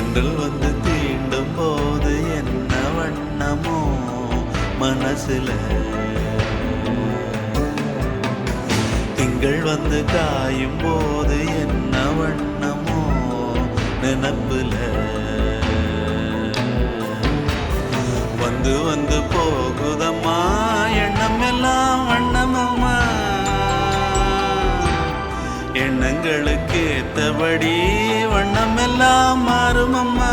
தென்றல் வந்து தீண்டும் போது என்ன வண்ணமோ மனசுல, திங்கள் வந்து காயும் போது என்ன வண்ணமோ நினப்புல, வந்து வந்து போகுதம்மா எண்ணம் எல்லாம் வண்ணமம்மா, எண்ணங்களுக்கு ஏத்தபடி வண்ணம் எல்லாம் மாறுமம்மா.